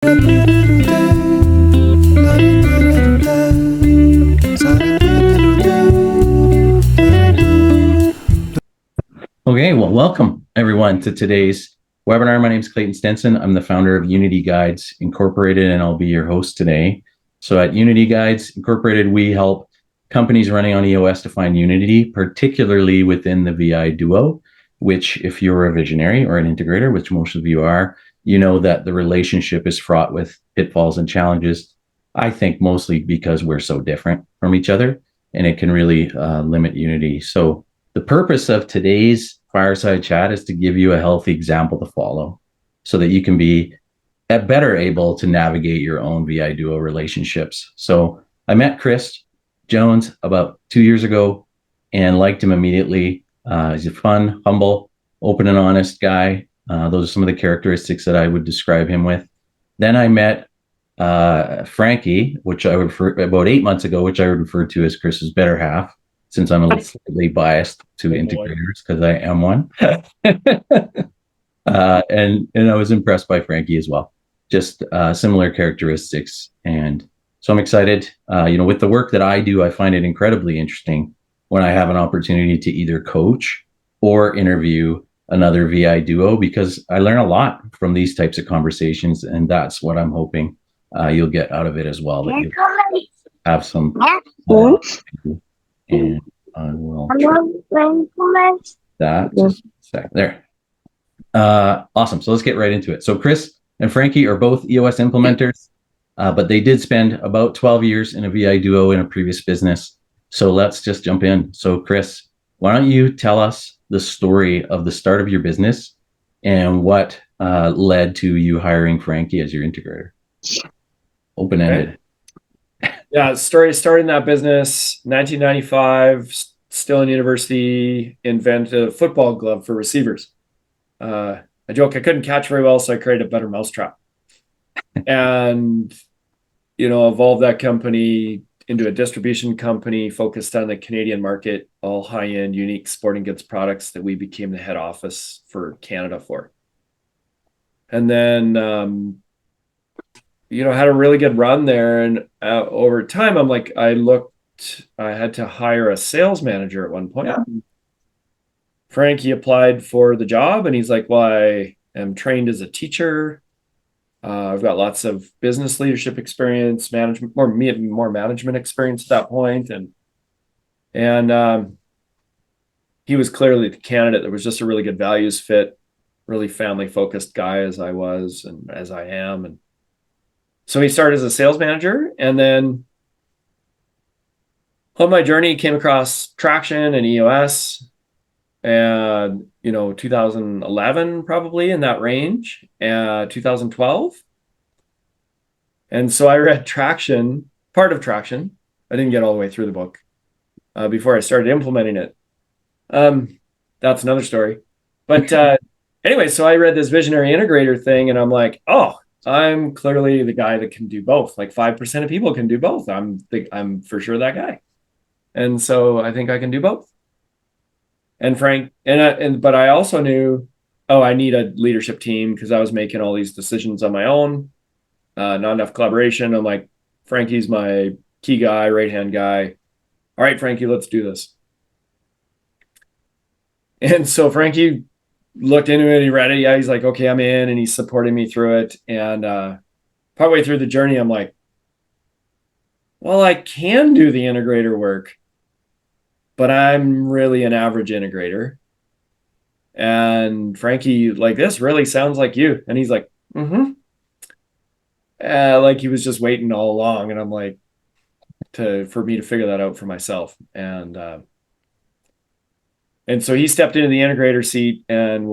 Okay, well, welcome everyone to today's webinar. My name is Clayton Stenson. I'm the founder of Unity Guides Incorporated, and I'll be your host today. So at Unity Guides Incorporated, we help companies running on EOS to find unity, particularly within the VI duo, which if you're a visionary or an integrator, which most of you are, you know that the relationship is fraught with pitfalls and challenges. I think mostly because we're so different from each other, and it can really limit unity. So the purpose of today's Fireside Chat is to give you a healthy example to follow so that you can be better able to navigate your own VI duo relationships. So I met Chris Jones about 2 years ago and liked him immediately. He's a fun, humble, open and honest guy. Those are some of the characteristics that I would describe him with. Then I met Frankie, which I would refer about 8 months ago, which I would refer to as Chris's better half, since I'm a little slightly biased to integrators because I am one. And I was impressed by Frankie as well. Just similar characteristics. And so I'm excited. With the work that I do, I find it incredibly interesting when I have an opportunity to either coach or interview another VI duo, because I learn a lot from these types of conversations. And that's what I'm hoping you'll get out of it as well. That you'll have some and I will that just a sec there. Awesome. So let's get right into it. So Chris and Frankie are both EOS implementers, but they did spend about 12 years in a VI duo in a previous business. So let's just jump in. So Chris, why don't you tell us the story of the start of your business and what led to you hiring Frankie as your integrator? Open-ended. Okay. Yeah, starting that business, 1995, still in university, invented a football glove for receivers. I joke I couldn't catch very well, so I created a better mousetrap. And, evolved that company into a distribution company focused on the Canadian market, all high-end, unique sporting goods products that we became the head office for Canada for. And then, had a really good run there. And over time, I had to hire a sales manager at one point. Yeah. Frankie applied for the job and he's like, well, I am trained as a teacher. I've got lots of business leadership experience, more management experience at that point. And he was clearly the candidate. There was just a really good values fit, really family focused guy as I was and as I am. And so he started as a sales manager, and then on my journey came across Traction and EOS, and 2011 probably in that range, 2012. And so I read Traction, part of Traction. I didn't get all the way through the book before I started implementing it. That's another story. But anyway, so I read this visionary integrator thing, and I'm like, oh, I'm clearly the guy that can do both. Like 5% of people can do both. I'm for sure that guy. And so I think I can do both. And but I also knew, I need a leadership team because I was making all these decisions on my own. Not enough collaboration. I'm like, Frankie's my key guy, right-hand guy. All right, Frankie, let's do this. And so Frankie looked into it, he read it. Yeah, he's like, okay, I'm in, and he's supporting me through it. And partway through the journey, I'm like, well, I can do the integrator work, but I'm really an average integrator. And Frankie, like, this really sounds like you. And he's like, like he was just waiting all along. And I'm like, for me to figure that out for myself. And so he stepped into the integrator seat and it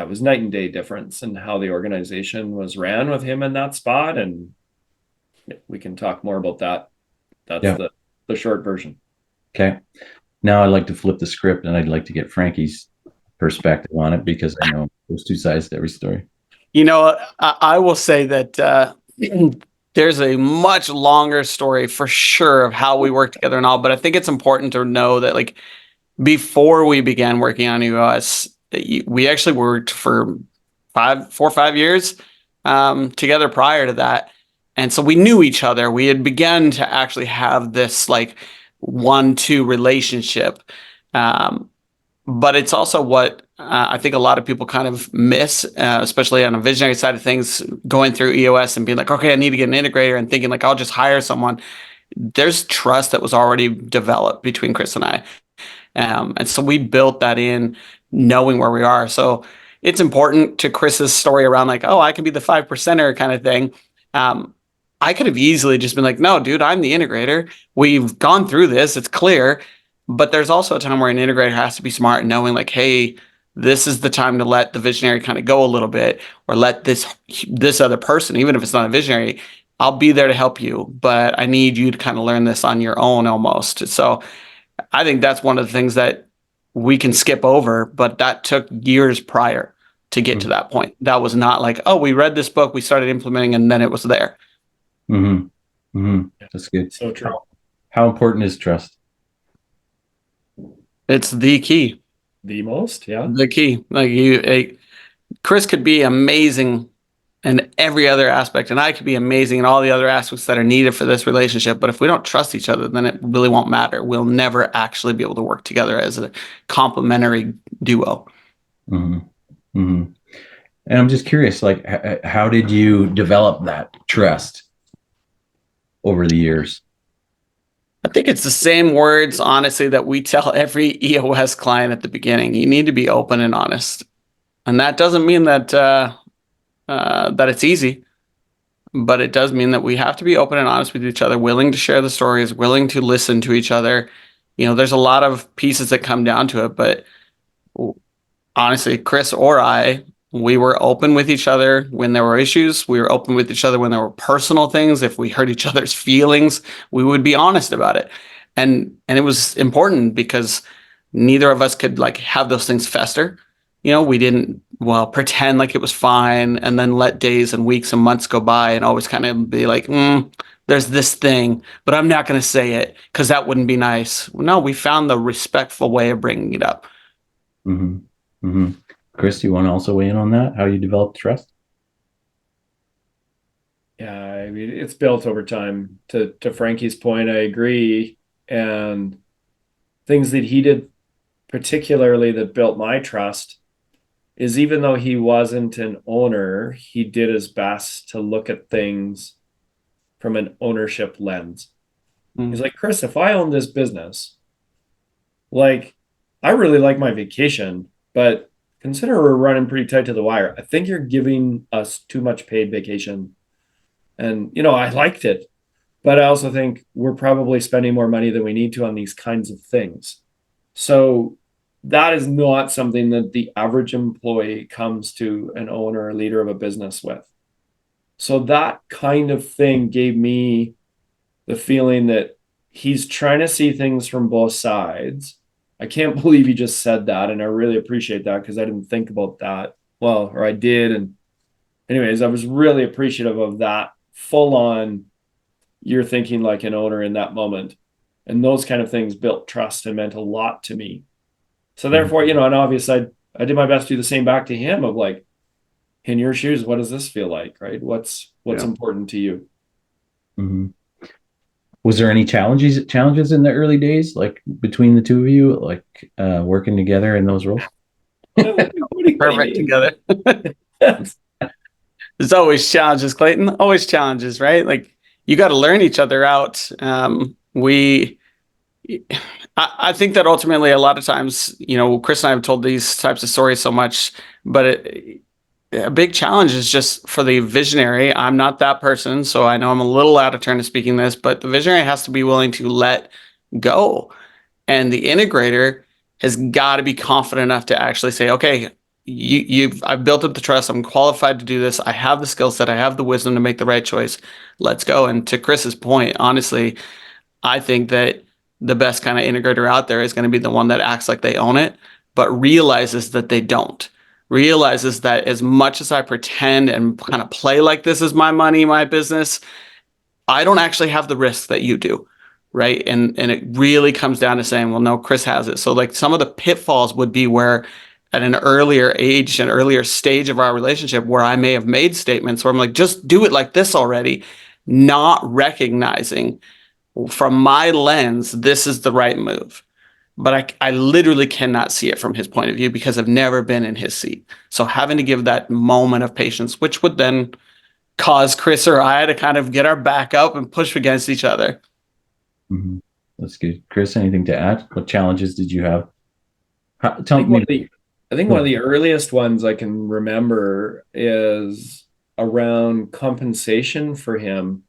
was night and day difference in how the organization was ran with him in that spot. And we can talk more about that. That's the short version. Okay. Now I'd like to flip the script and I'd like to get Frankie's perspective on it, because I know there's two sides to every story. I will say that there's a much longer story for sure of how we work together and all, but I think it's important to know that, like, before we began working on EOS, we actually worked for 4 or 5 years together prior to that. And so we knew each other. We had begun to actually have this like 1-2 relationship. But it's also what I think a lot of people kind of miss, especially on a visionary side of things, going through EOS and being like, okay, I need to get an integrator, and thinking like, I'll just hire someone. There's trust that was already developed between Chris and I. And so we built that in knowing where we are. So it's important to Chris's story around like, oh, I can be the 5%er kind of thing. I could have easily just been like, no, dude, I'm the integrator. We've gone through this. It's clear. But there's also a time where an integrator has to be smart and knowing like, hey, this is the time to let the visionary kind of go a little bit, or let this other person, even if it's not a visionary, I'll be there to help you, but I need you to kind of learn this on your own almost. So I think that's one of the things that we can skip over, but that took years prior to get to that point. That was not like, oh, we read this book, we started implementing, and then it was there. That's good. So true. How important is trust? It's the key. The most, yeah. The key. Like Chris could be amazing in every other aspect, and I could be amazing in all the other aspects that are needed for this relationship. But if we don't trust each other, then it really won't matter. We'll never actually be able to work together as a complementary duo. And I'm just curious, like, how did you develop that trust over the years? I think it's the same words, honestly, that we tell every EOS client at the beginning. You need to be open and honest. And that doesn't mean that that it's easy, but it does mean that we have to be open and honest with each other, willing to share the stories, willing to listen to each other. You know, there's a lot of pieces that come down to it, but honestly, Chris or I, we were open with each other when there were issues. We were open with each other when there were personal things. If we hurt each other's feelings, we would be honest about it. And it was important because neither of us could like have those things fester. You know, we didn't, pretend like it was fine and then let days and weeks and months go by and always kind of be like, there's this thing, but I'm not going to say it because that wouldn't be nice. No, we found the respectful way of bringing it up. Chris, do you want to also weigh in on that? How you developed trust? Yeah, I mean, it's built over time. To Frankie's point, I agree. And things that he did particularly that built my trust is, even though he wasn't an owner, he did his best to look at things from an ownership lens. He's like, Chris, if I own this business, like, I really like my vacation, but consider we're running pretty tight to the wire. I think you're giving us too much paid vacation. And, you know, I liked it, but I also think we're probably spending more money than we need to on these kinds of things. So that is not something that the average employee comes to an owner or leader of a business with. So that kind of thing gave me the feeling that he's trying to see things from both sides. I can't believe he just said that, and I really appreciate that because I didn't think about that. Well, or I did. And anyways, I was really appreciative of that full on, you're thinking like an owner in that moment. And those kind of things built trust and meant a lot to me. So therefore, you know, and obviously I did my best to do the same back to him of like, in your shoes, what does this feel like, right? What's important to you? Was there any challenges in the early days, like between the two of you, like working together in those roles? Perfect together. There's always challenges, Clayton. Always challenges, right? Like you got to learn each other out. I think that ultimately a lot of times, you know, Chris and I have told these types of stories so much, but a big challenge is just for the visionary. I'm not that person, so I know I'm a little out of turn to speaking this, but the visionary has to be willing to let go. And the integrator has got to be confident enough to actually say, okay, I've built up the trust. I'm qualified to do this. I have the skill set. I have the wisdom to make the right choice. Let's go. And to Chris's point, honestly, I think that the best kind of integrator out there is going to be the one that acts like they own it, but realizes that they don't. Realizes that as much as I pretend and kind of play like this is my money, my business, I don't actually have the risk that you do, right? And it really comes down to saying, well, no, Chris has it. So like some of the pitfalls would be where at an earlier age, an earlier stage of our relationship where I may have made statements where I'm like, just do it like this already, not recognizing from my lens, this is the right move. But I literally cannot see it from his point of view because I've never been in his seat. So having to give that moment of patience, which would then cause Chris or I to kind of get our back up and push against each other. Mm-hmm. That's good. Chris, anything to add? What challenges did you have? I think one of the earliest ones I can remember is around compensation for him.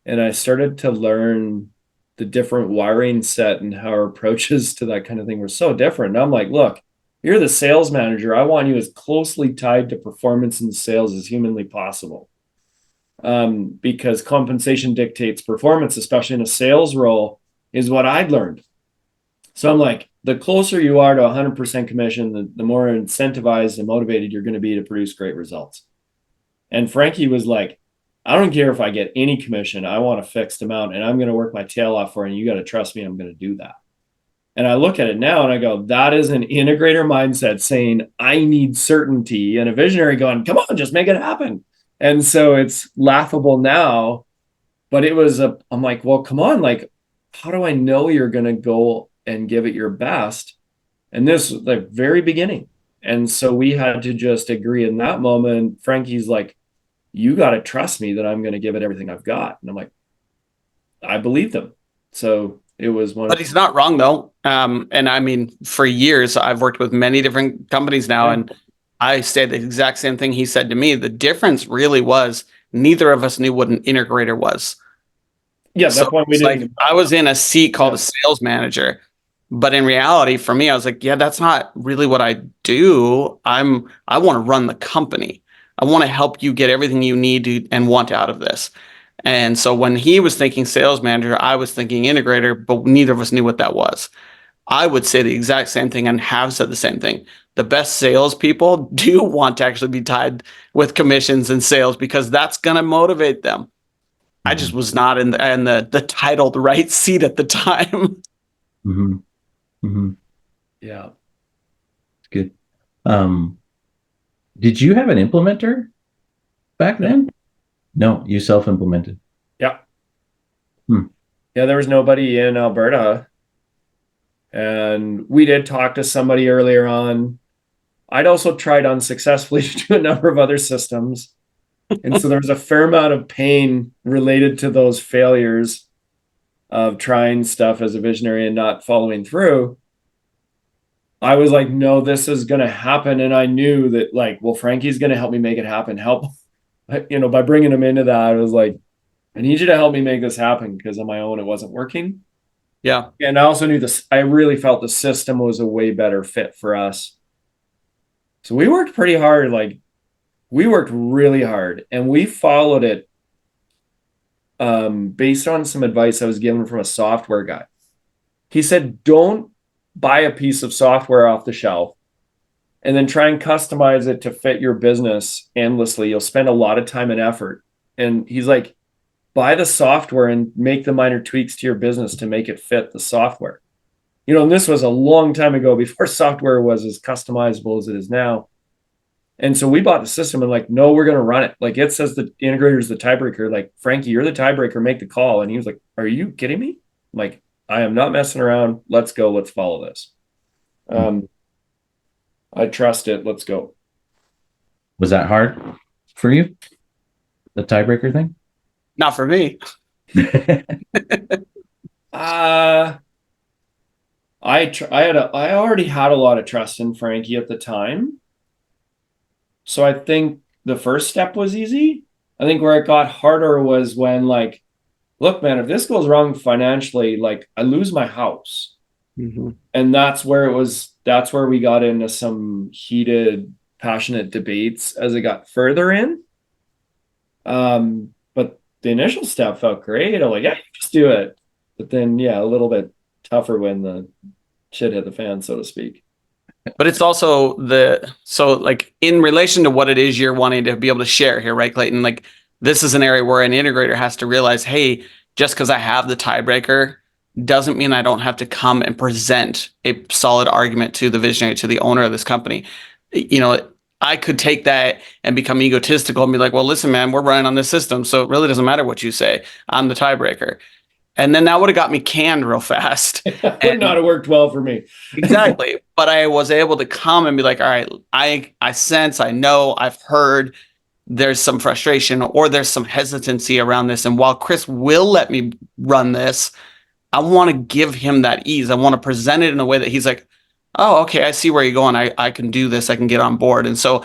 And I started to learn the different wiring set and how our approaches to that kind of thing were so different. And I'm like, look, you're the sales manager. I want you as closely tied to performance in sales as humanly possible. Because compensation dictates performance, especially in a sales role, is what I'd learned. So I'm like, the closer you are to 100% commission, the more incentivized and motivated you're going to be to produce great results. And Frankie was like, I don't care if I get any commission. I want a fixed amount and I'm going to work my tail off for it. And you got to trust me, I'm going to do that. And I look at it now and I go, that is an integrator mindset saying, I need certainty, and a visionary going, come on, just make it happen. And so it's laughable now, but I'm like, well, come on. Like, how do I know you're going to go and give it your best? And this was the very beginning. And so we had to just agree in that moment. Frankie's like, you got to trust me that I'm going to give it everything I've got. And I'm like, I believe them. So it was one. But he's not wrong though. And I mean, for years, I've worked with many different companies now, and I say the exact same thing he said to me. The difference really was neither of us knew what an integrator was. Yeah, that's why we didn't. Like, I was in a seat called a sales manager, but in reality, for me, I was like, yeah, that's not really what I do. I want to run the company. I want to help you get everything you need and want out of this. And so when he was thinking sales manager, I was thinking integrator, but neither of us knew what that was. I would say the exact same thing and have said the same thing. The best salespeople do want to actually be tied with commissions and sales because that's going to motivate them. Mm-hmm. I just was not in the titled right seat at the time. Mm-hmm. Mm-hmm. Yeah. Good. Did you have an implementer back then? No, you self-implemented. Yeah. Yeah, there was nobody in Alberta. And we did talk to somebody earlier on. I'd also tried unsuccessfully to do a number of other systems. And so there was a fair amount of pain related to those failures of trying stuff as a visionary and not following through. I was like, no, this is going to happen. And I knew that, like, well, Frankie's going to help me make it happen. By bringing him into that, I was like, I need you to help me make this happen, because on my own, it wasn't working. Yeah. And I also knew this. I really felt the system was a way better fit for us. So we worked pretty hard. Like, we worked really hard, and we followed it based on some advice I was given from a software guy. He said, don't buy a piece of software off the shelf and then try and customize it to fit your business endlessly. You'll spend a lot of time and effort. And he's like, buy the software and make the minor tweaks to your business to make it fit the software. And this was a long time ago, before software was as customizable as it is now. And so we bought the system and like, no, we're going to run it. Like, it says the integrator is the tiebreaker. Like, Frankie, you're the tiebreaker, make the call. And he was like, are you kidding me? I'm like, I am not messing around. Let's go. Let's follow this. I trust it. Let's go. Was that hard for you? The tiebreaker thing? Not for me. I already had a lot of trust in Frankie at the time. So I think the first step was easy. I think where it got harder was when, like, look, man, if this goes wrong financially, like, I lose my house. Mm-hmm. And that's where we got into some heated, passionate debates as it got further in. But the initial step felt great. I'm like, yeah, just do it. But then, yeah, a little bit tougher when the shit hit the fan, so to speak. But it's also like, in relation to what it is you're wanting to be able to share here, right, Clayton? Like, this is an area where an integrator has to realize, hey, just because I have the tiebreaker doesn't mean I don't have to come and present a solid argument to the visionary, to the owner of this company. You know, I could take that and become egotistical and be like, well, listen, man, we're running on this system, so it really doesn't matter what you say. I'm the tiebreaker. And then that would have got me canned real fast. Would not have worked well for me. Exactly. But I was able to come and be like, all right, I sense, I know, I've heard there's some frustration or there's some hesitancy around this. And while Chris will let me run this, I want to give him that ease. I want to present it in a way that he's like, oh, okay, I see where you're going. I can do this. I can get on board. And so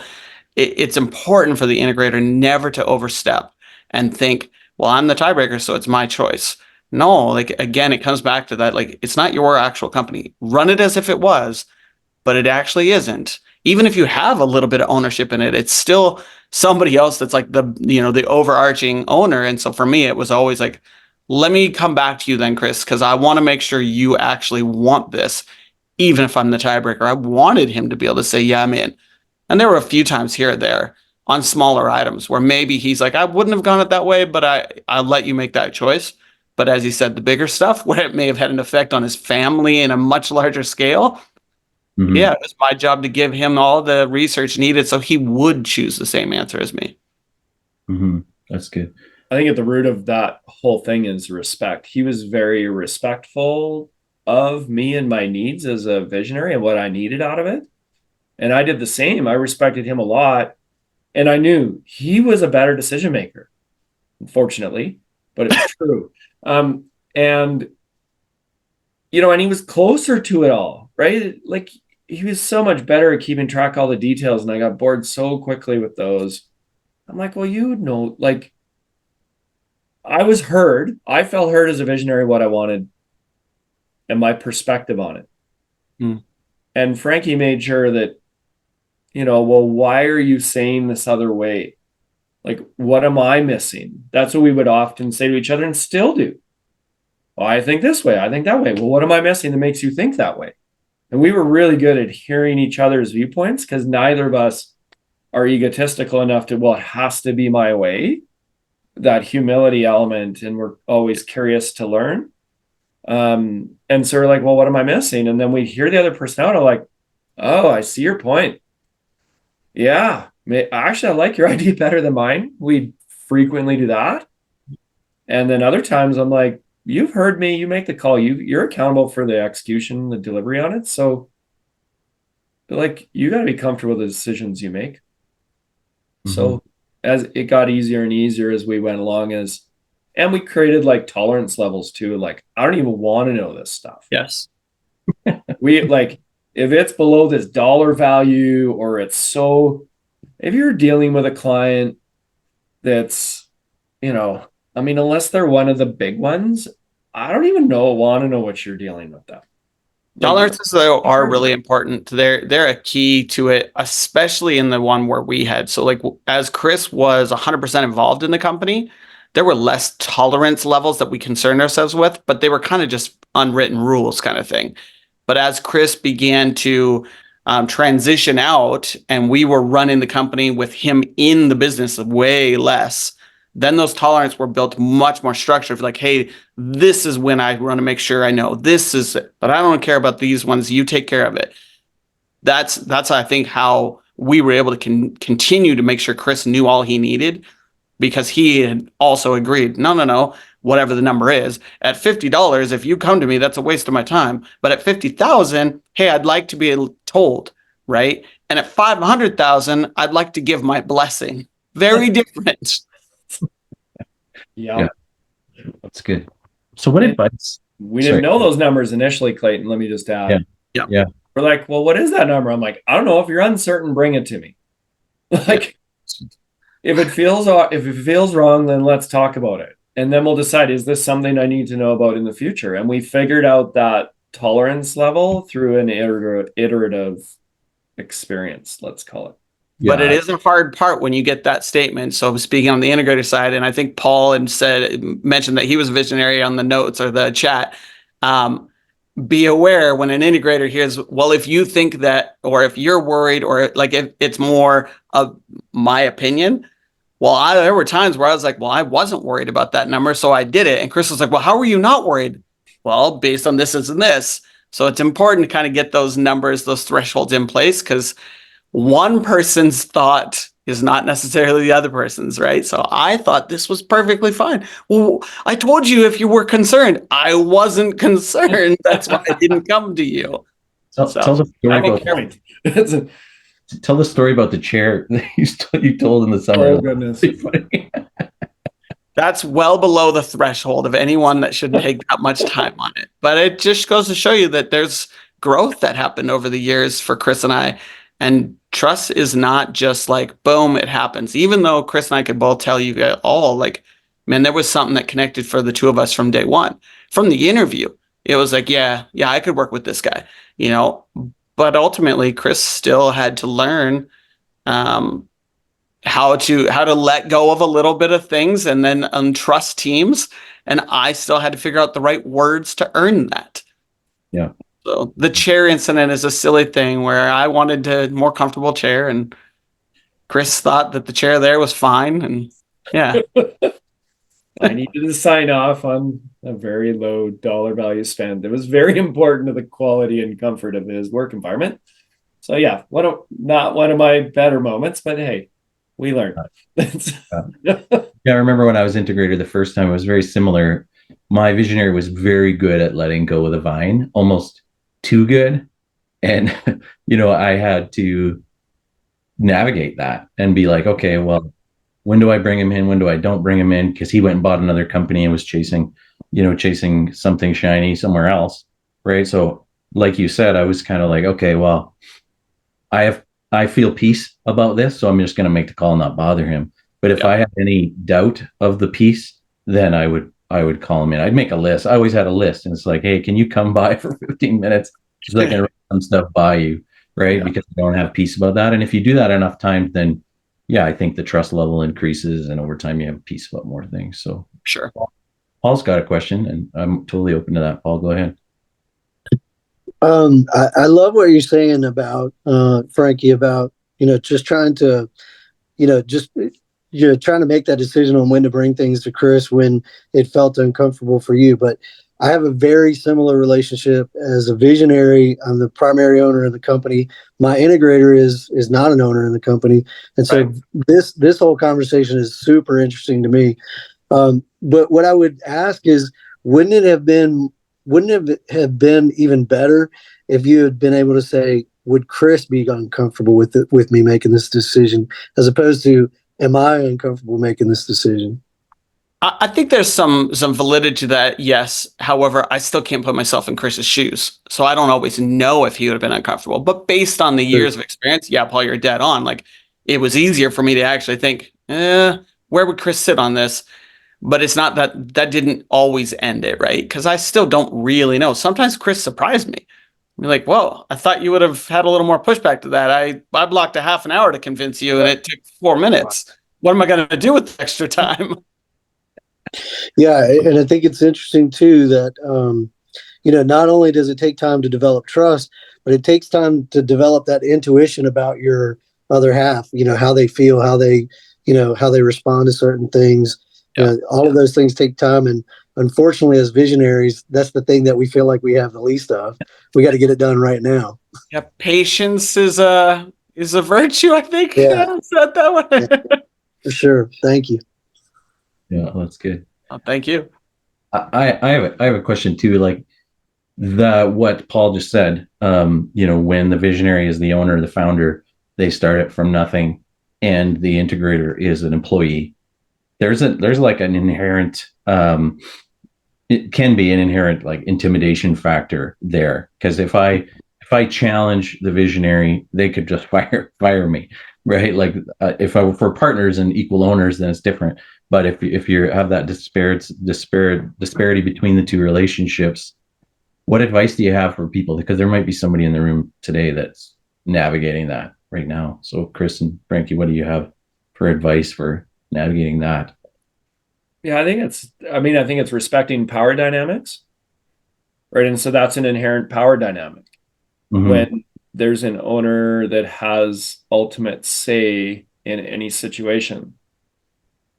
it's important for the integrator never to overstep and think, well, I'm the tiebreaker, so it's my choice. No, like, again, it comes back to that, like, it's not your actual company. Run it as if it was, but it actually isn't. Even if you have a little bit of ownership in it, it's still somebody else that's like the overarching owner. And so for me, it was always like, let me come back to you then, Chris, because I want to make sure you actually want this, even if I'm the tiebreaker. I wanted him to be able to say, yeah, I'm in. And there were a few times here or there on smaller items where maybe he's like, I wouldn't have gone it that way, but I'll let you make that choice. But as he said, the bigger stuff, where it may have had an effect on his family in a much larger scale, yeah, it was my job to give him all the research needed so he would choose the same answer as me. That's good. I think at the root of that whole thing is respect. He was very respectful of me and my needs as a visionary and what I needed out of it. And I did the same. I respected him a lot. And I knew he was a better decision maker, unfortunately, but it's true. And he was closer to it all, right? Like, he was so much better at keeping track of all the details, and I got bored so quickly with those. I'm like, well, like, I was heard. I felt heard as a visionary what I wanted and my perspective on it. And Frankie made sure that, well, why are you saying this other way? Like, what am I missing? That's what we would often say to each other and still do. Well, I think this way. I think that way. Well, what am I missing that makes you think that way? And we were really good at hearing each other's viewpoints because neither of us are egotistical enough to, well, it has to be my way. That humility element, and we're always curious to learn. And so we're like, well, what am I missing? And then we hear the other person out, like, oh, I see your point. Yeah, actually, I like your idea better than mine. We frequently do that. And then other times I'm like, you've heard me, you make the call, you're accountable for the execution, the delivery on it. So, like, you got to be comfortable with the decisions you make. So as it got easier and easier as we went along, and we created like tolerance levels too. Like, I don't even want to know this stuff. Yes. We like, if it's below this dollar value, or if you're dealing with a client that's, unless they're one of the big ones, I don't even want to know what you're dealing with them. Tolerances, though, are really important. They're a key to it, especially in the one where we had. So, like, as Chris was 100% involved in the company, there were less tolerance levels that we concerned ourselves with, but they were kind of just unwritten rules kind of thing. But as Chris began to transition out and we were running the company with him in the business way less, then those tolerances were built much more structured. Like, hey, this is when I want to make sure I know this is it, but I don't care about these ones. You take care of it. That's I think how we were able to continue to make sure Chris knew all he needed, because he had also agreed, no, whatever the number is, at $50, if you come to me, that's a waste of my time. But at 50,000, hey, I'd like to be told, right? And at 500,000, I'd like to give my blessing. Very different. Yeah. That's good. So what advice? We didn't know those numbers initially, Clayton. Let me just add. Yeah. We're like, well, what is that number? I'm like, I don't know. If you're uncertain, bring it to me. Like, if it feels wrong, then let's talk about it. And then we'll decide, is this something I need to know about in the future? And we figured out that tolerance level through an iterative experience, let's call it. Yeah. But it is a hard part when you get that statement. So speaking on the integrator side, and I think Paul mentioned that he was a visionary on the notes or the chat. Be aware when an integrator hears, well, if you think that, or if you're worried, or like if it's more of my opinion. Well, there were times where I was like, well, I wasn't worried about that number, so I did it. And Chris was like, well, how were you not worried? well, based on this, and this. So it's important to kind of get those numbers, those thresholds in place, because one person's thought is not necessarily the other person's, right? So I thought this was perfectly fine. Well, I told you if you were concerned. I wasn't concerned. That's why I didn't come to you. Tell the story about tell the story about the chair that you told in the summer. Oh goodness. That's well below the threshold of anyone that shouldn't take that much time on it. But it just goes to show you that there's growth that happened over the years for Chris and I. And trust is not just like, boom, it happens. Even though Chris and I could both tell you all, like, man, there was something that connected for the two of us from day one. From the interview, it was like, yeah, I could work with this guy, you know. But ultimately, Chris still had to learn how to let go of a little bit of things and then untrust teams. And I still had to figure out the right words to earn that. Yeah. So the chair incident is a silly thing where I wanted a more comfortable chair, and Chris thought that the chair there was fine. And yeah. I needed to sign off on a very low dollar value spend. It was very important to the quality and comfort of his work environment. So yeah, not one of my better moments, but hey, we learned. Yeah, I remember when I was integrator the first time, it was very similar. My visionary was very good at letting go of the vine, almost too good. And, I had to navigate that and be like, okay, well, when do I bring him in? When do I don't bring him in? Because he went and bought another company and was chasing something shiny somewhere else. Right. So like you said, I was kind of like, okay, well, I feel peace about this, so I'm just going to make the call and not bother him. But if I had any doubt of the piece, then I would call him in. I'd make a list. I always had a list, and it's like, hey, can you come by for 15 minutes so I can run some stuff by you, right? Yeah. Because I don't have peace about that. And if you do that enough times, then yeah, I think the trust level increases, and over time you have peace about more things. So sure. Paul's got a question, and I'm totally open to that. Paul, go ahead. I love what you're saying about Frankie, about just trying to trying to make that decision on when to bring things to Chris when it felt uncomfortable for you. But I have a very similar relationship as a visionary. I'm the primary owner of the company. My integrator is not an owner in the company, and so this whole conversation is super interesting to me. But what I would ask is, wouldn't it have been even better if you had been able to say, would Chris be uncomfortable with me making this decision, as opposed to, am I uncomfortable making this decision? I think there's some validity to that, yes. However, I still can't put myself in Chris's shoes. So I don't always know if he would have been uncomfortable. But based on the years of experience, yeah, Paul, you're dead on. Like, it was easier for me to actually think, where would Chris sit on this? But it's not that didn't always end it, right? Because I still don't really know. Sometimes Chris surprised me. I'd be like, whoa, I thought you would have had a little more pushback to that. I blocked a half an hour to convince you, and it took 4 minutes. What am I going to do with the extra time? Yeah, and I think it's interesting too that not only does it take time to develop trust, but it takes time to develop that intuition about your other half. How they feel, how they respond to certain things. All of those things take time, and unfortunately, as visionaries, that's the thing that we feel like we have the least of. We got to get it done right now. Yeah, patience is a virtue, I think. Yeah. I said that one. Yeah, for sure. Thank you. Yeah, that's good. Oh, thank you. I have a question too. Like what Paul just said. When the visionary is the owner, the founder, they start it from nothing, and the integrator is an employee. There's like an inherent it can be an inherent like intimidation factor there, because if I challenge the visionary, they could just fire me, right? Like if I were for partners and equal owners, then it's different. But if you have that disparity between the two relationships, what advice do you have for people? Because there might be somebody in the room today that's navigating that right now. So Chris and Frankie, what do you have for advice for navigating that? Yeah, I think it's respecting power dynamics, right? And so that's an inherent power dynamic. Mm-hmm. When there's an owner that has ultimate say in any situation.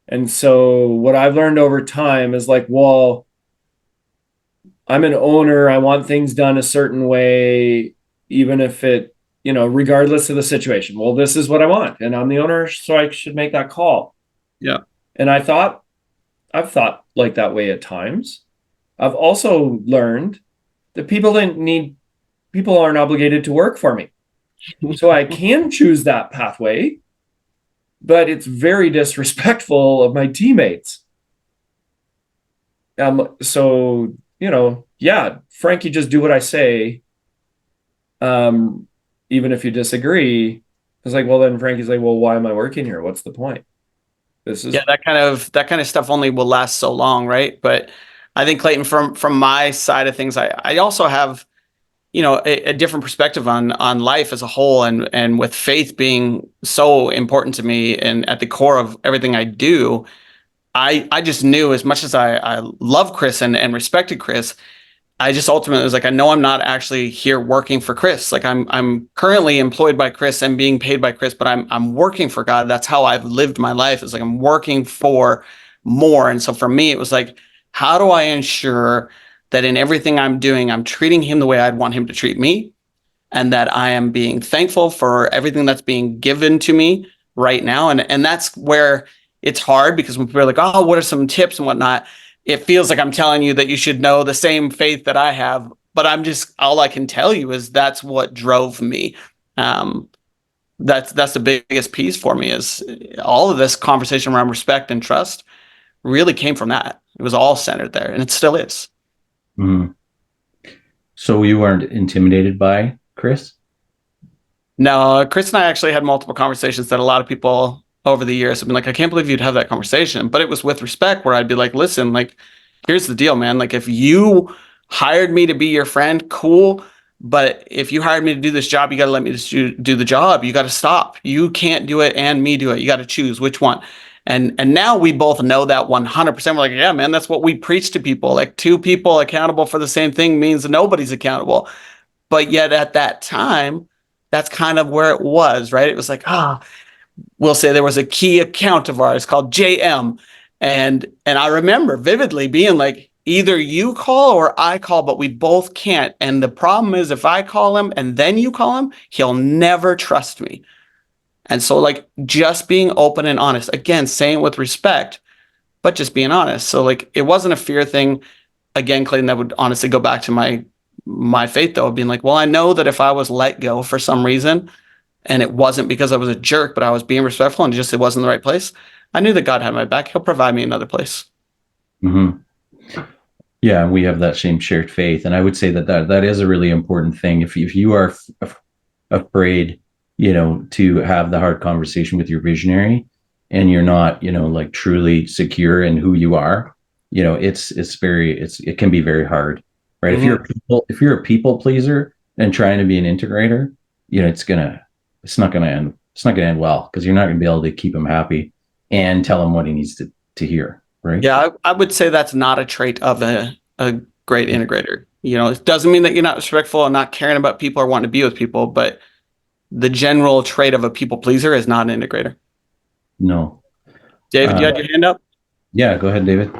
And so what I've learned over time is like, well, I'm an owner. I want things done a certain way, even if it, regardless of the situation. Well, this is what I want, and I'm the owner, so I should make that call. Yeah. And I've thought like that way at times. I've also learned that people aren't obligated to work for me. So I can choose that pathway, but it's very disrespectful of my teammates. So, yeah, Frankie, just do what I say. Even if you disagree. It's like, well, then Frankie's like, well, why am I working here? What's the point? That kind of stuff only will last so long, right? But I think, Clayton, from my side of things, I also have, a different perspective on life as a whole, and with faith being so important to me and at the core of everything I do. I just knew, as much as I love Chris and respected Chris, I just ultimately was like, I know I'm not actually here working for Chris. Like, I'm currently employed by Chris and being paid by Chris, but I'm working for God. That's how I've lived my life. It's like I'm working for more. And so for me, it was like, how do I ensure that in everything I'm doing, I'm treating him the way I'd want him to treat me, and that I am being thankful for everything that's being given to me right now. And that's where it's hard, because when people are like, oh, what are some tips and whatnot? It feels like I'm telling you that you should know the same faith that I have, but all I can tell you is that's what drove me. That's the biggest piece for me, is all of this conversation around respect and trust really came from that. It was all centered there, and it still is. Mm-hmm. So you weren't intimidated by Chris? No, Chris and I actually had multiple conversations that a lot of people over the years have been like, I can't believe you'd have that conversation. But it was with respect, where I'd be like, listen, like, here's the deal, man. Like, if you hired me to be your friend, cool. But if you hired me to do this job, you got to let me just do the job. You got to stop. You can't do it and me do it. You got to choose which one. And now we both know that 100%. We're like, yeah, man, that's what we preach to people. Like, two people accountable for the same thing means nobody's accountable. But yet at that time, that's kind of where it was, right? It was like, we'll say there was a key account of ours called JM. And I remember vividly being like, either you call or I call, but we both can't. And the problem is, if I call him and then you call him, he'll never trust me. And so, like, just being open and honest, again, saying with respect, but just being honest. So, like, it wasn't a fear thing. Again, Clayton, that would honestly go back to my faith, though, of being like, well, I know that if I was let go for some reason, and it wasn't because I was a jerk, but I was being respectful and just it wasn't the right place, I knew that God had my back. He'll provide me another place. Mm-hmm. Yeah, we have that same shared faith. And I would say that is a really important thing. If you are afraid, to have the hard conversation with your visionary, and you're not, like, truly secure in who you are, it can be very hard, right? Mm-hmm. If you're a people pleaser and trying to be an integrator, it's not going to end well, because you're not going to be able to keep him happy and tell him what he needs to hear, right? Yeah, I would say that's not a trait of a great integrator. It doesn't mean that you're not respectful and not caring about people or wanting to be with people, but the general trait of a people pleaser is not an integrator. No. David, you had your hand up? Yeah, go ahead, David.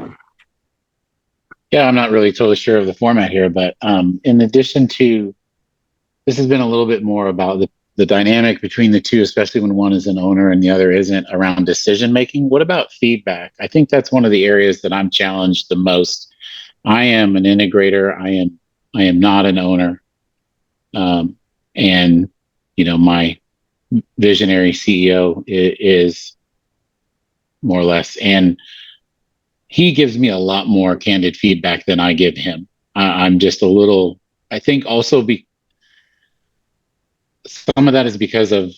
Yeah, I'm not really totally sure of the format here, but in addition to, this has been a little bit more about the dynamic between the two, especially when one is an owner and the other isn't, around decision making. What about feedback? I think that's one of the areas that I'm challenged the most. I am an integrator. I am not an owner. And my visionary CEO is more or less, and he gives me a lot more candid feedback than I give him. I'm just a little, I think also some of that is because of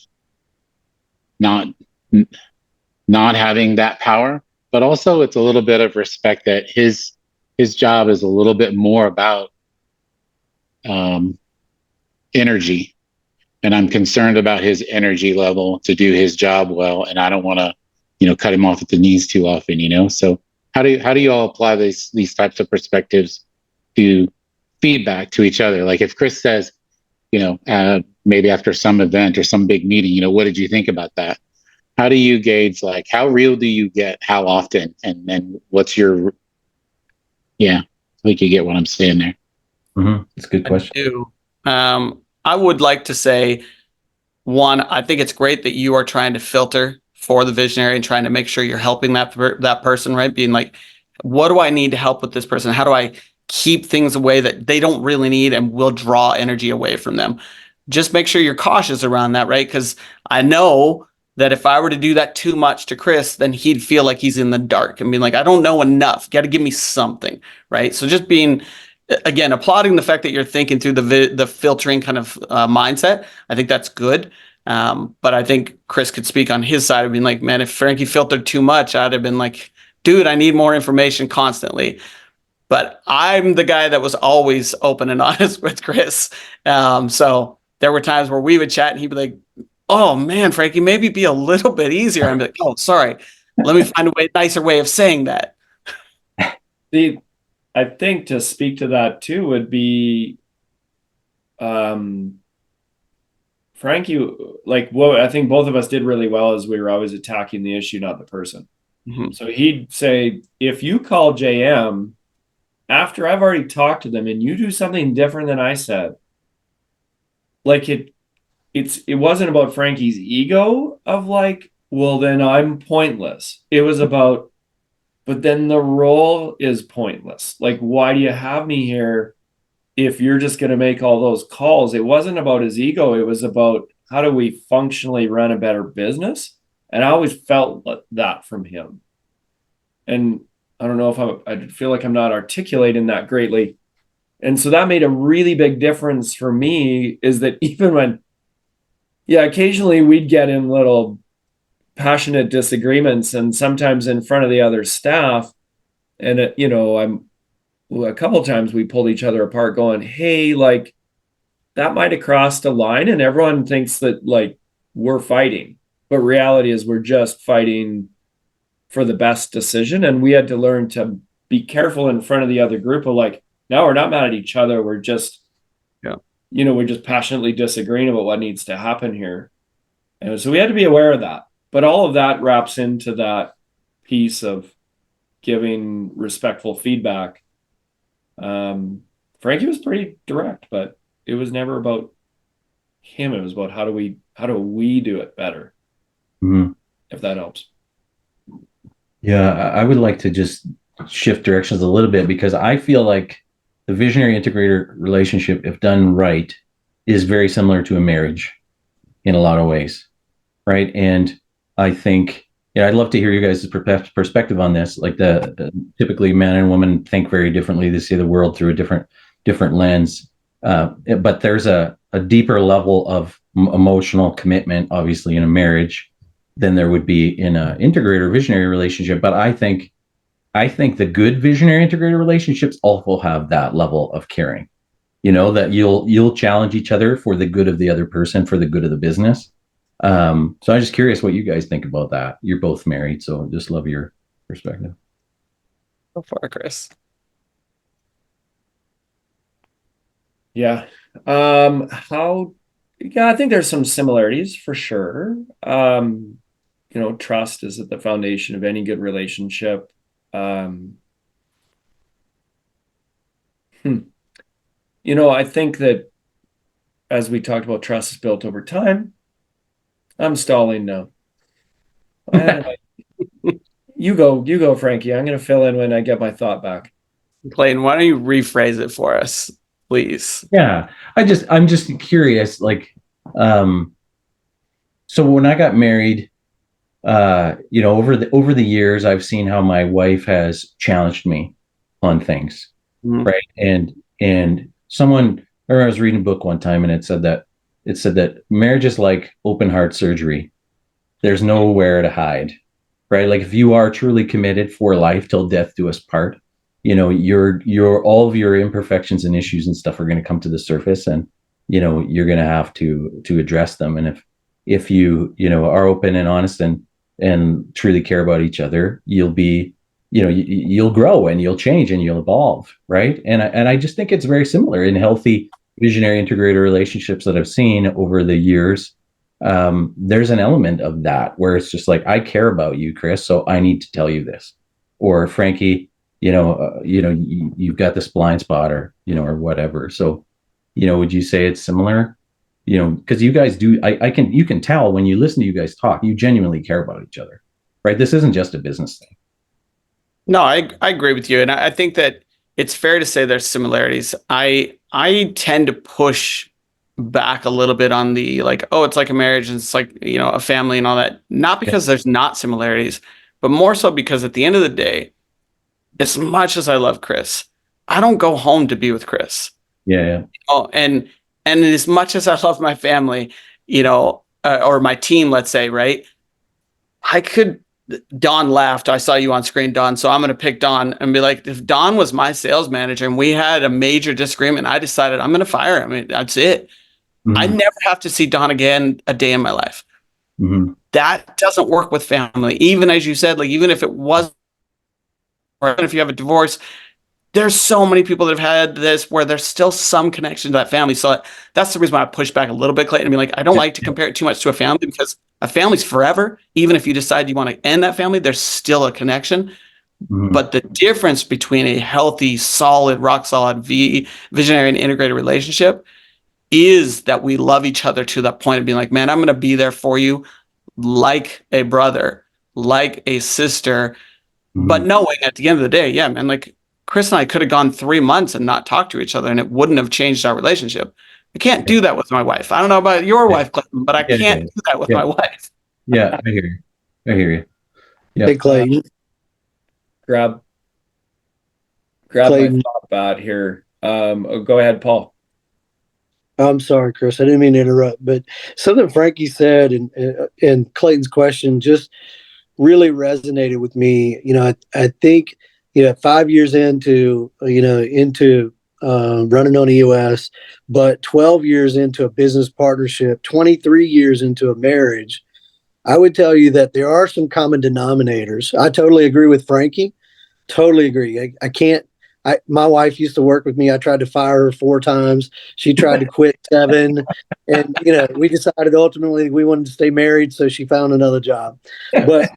not having that power, but also it's a little bit of respect that his job is a little bit more about energy, and I'm concerned about his energy level to do his job well, and I don't want to cut him off at the knees too often. So how do you all apply these types of perspectives to feedback to each other? Like, if Chris says, maybe after some event or some big meeting, what did you think about that? How do you gauge, like, how real do you get, how often, and then what's your, I think you get what I'm saying there. It's a good question. I do. I would like to say, one, I think it's great that you are trying to filter for the visionary and trying to make sure you're helping that person, right? Being like, what do I need to help with this person? How do I keep things away that they don't really need and will draw energy away from them? Just make sure you're cautious around that, right? Because I know that if I were to do that too much to Chris, then he'd feel like he's in the dark and being like, I don't know enough. You got to give me something, right? So just being, again, applauding the fact that you're thinking through the filtering kind of mindset. I think that's good. But I think Chris could speak on his side of being like, man, if Frankie filtered too much, I'd have been like, dude, I need more information constantly. But I'm the guy that was always open and honest with Chris. So there were times where we would chat and he'd be like, oh man, Frankie, maybe be a little bit easier. I'm like, oh, sorry. Let me find a nicer way of saying that. I think to speak to that too would be, Frankie, like what I think both of us did really well is we were always attacking the issue, not the person. Mm-hmm. So he'd say, if you call JM after I've already talked to them and you do something different than I said, like it wasn't about Frankie's ego of like, well, then I'm pointless. It was about, but then the role is pointless. Like, why do you have me here if you're just going to make all those calls? It wasn't about his ego. It was about how do we functionally run a better business? And I always felt that from him. And I don't know if I feel like I'm not articulating that greatly. And so that made a really big difference for me, is that even when, occasionally we'd get in little passionate disagreements and sometimes in front of the other staff. And, a couple of times we pulled each other apart going, hey, like that might have crossed a line and everyone thinks that like we're fighting. But reality is we're just fighting for the best decision. And we had to learn to be careful in front of the other group of like, now we're not mad at each other. We're just, we're just passionately disagreeing about what needs to happen here. And so we had to be aware of that. But all of that wraps into that piece of giving respectful feedback. Frankie was pretty direct, but it was never about him. It was about how do we do it better? Mm-hmm. If that helps. Yeah, I would like to just shift directions a little bit, because I feel like the visionary integrator relationship, if done right, is very similar to a marriage in a lot of ways, right? And I think, I'd love to hear you guys' perspective on this. Like typically man and woman think very differently. They see the world through a different lens. But there's a deeper level of emotional commitment, obviously, in a marriage than there would be in an integrator visionary relationship. But I think the good visionary integrator relationships also have that level of caring, that you'll challenge each other for the good of the other person, for the good of the business. So I'm just curious what you guys think about that. You're both married, so just love your perspective. Go for it, Chris. Yeah. I think there's some similarities for sure. Trust is at the foundation of any good relationship. I think that as we talked about, trust is built over time. I'm stalling now. You go, Frankie. I'm going to fill in when I get my thought back. Clayton, why don't you rephrase it for us, please? Yeah, I'm just curious. Like, so when I got married, over the years, I've seen how my wife has challenged me on things, right? And someone, or I was reading a book one time, and it said that marriage is like open heart surgery. There's nowhere to hide, right? Like if you are truly committed for life till death do us part, your all of your imperfections and issues and stuff are going to come to the surface, and you're going to have to address them. And if you are open and honest and truly care about each other, you'll be, you'll grow and you'll change and you'll evolve, right? And I just think it's very similar in healthy visionary integrator relationships that I've seen over the years. There's an element of that where it's just like, I care about you, Chris, so I need to tell you this. Or Frankie, you've got this blind spot or or whatever. So would you say it's similar? Because you guys do, you can tell when you listen to you guys talk, you genuinely care about each other, right? This isn't just a business thing. No, I agree with you. And I think that it's fair to say there's similarities. I tend to push back a little bit on the like, oh, it's like a marriage and it's like, a family and all that. Not because there's not similarities, but more so because at the end of the day, as much as I love Chris, I don't go home to be with Chris. Yeah. Oh, and as much as I love my family, or my team, let's say, right? Don laughed. I saw you on screen, Don. So I'm going to pick Don and be like, if Don was my sales manager and we had a major disagreement, I decided I'm going to fire him. I mean, that's it. Mm-hmm. I never have to see Don again a day in my life. Mm-hmm. That doesn't work with family. Even as you said, like, even if it was, or even if you have a divorce, there's so many people that have had this where there's still some connection to that family. So that's the reason why I push back a little bit, Clayton. I mean, like, I don't like to compare it too much to a family because a family's forever. Even if you decide you want to end that family, there's still a connection. Mm-hmm. But the difference between a healthy, solid, rock solid visionary and integrated relationship is that we love each other to that point of being like, man, I'm going to be there for you like a brother, like a sister. Mm-hmm. But knowing at the end of the day, yeah, man, like, Chris and I could have gone 3 months and not talked to each other and it wouldn't have changed our relationship. I can't do that with my wife. I don't know about your wife, Clayton, but I can't do that with my wife. Yeah, I hear you. Yeah. Hey, Clayton. Grab Clayton. my thought bat here. Go ahead, Paul. I'm sorry, Chris. I didn't mean to interrupt, but something Frankie said and Clayton's question just really resonated with me. I think 5 years into running on EOS, but 12 years into a business partnership, 23 years into a marriage, I would tell you that there are some common denominators. I totally agree with Frankie. Totally agree. I can't. My wife used to work with me. I tried to fire her 4 times. She tried to quit 7, and we decided ultimately we wanted to stay married, so she found another job. But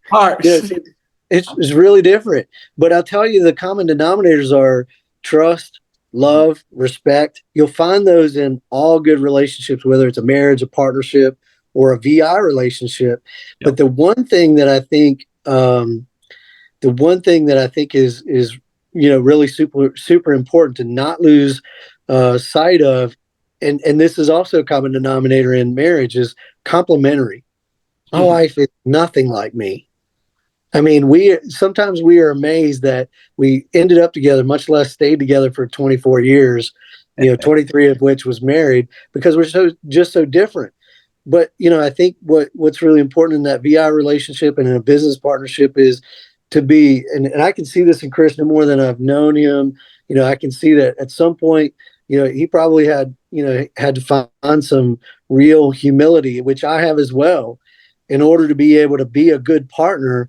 it's really different. But I'll tell you, the common denominators are trust, love, respect. You'll find those in all good relationships, whether it's a marriage, a partnership, or a VI relationship. Yep. But the one thing that I think is really super important to not lose sight of, and this is also a common denominator in marriage, is complementary. My wife is nothing like me. I mean, sometimes we are amazed that we ended up together, much less stayed together for 24 years, 23 of which was married, because we're so different. But I think what's really important in that VI relationship and in a business partnership is to be, and I can see this in Chris no more than I've known him. I can see that at some point, he probably had to find some real humility, which I have as well, in order to be able to be a good partner,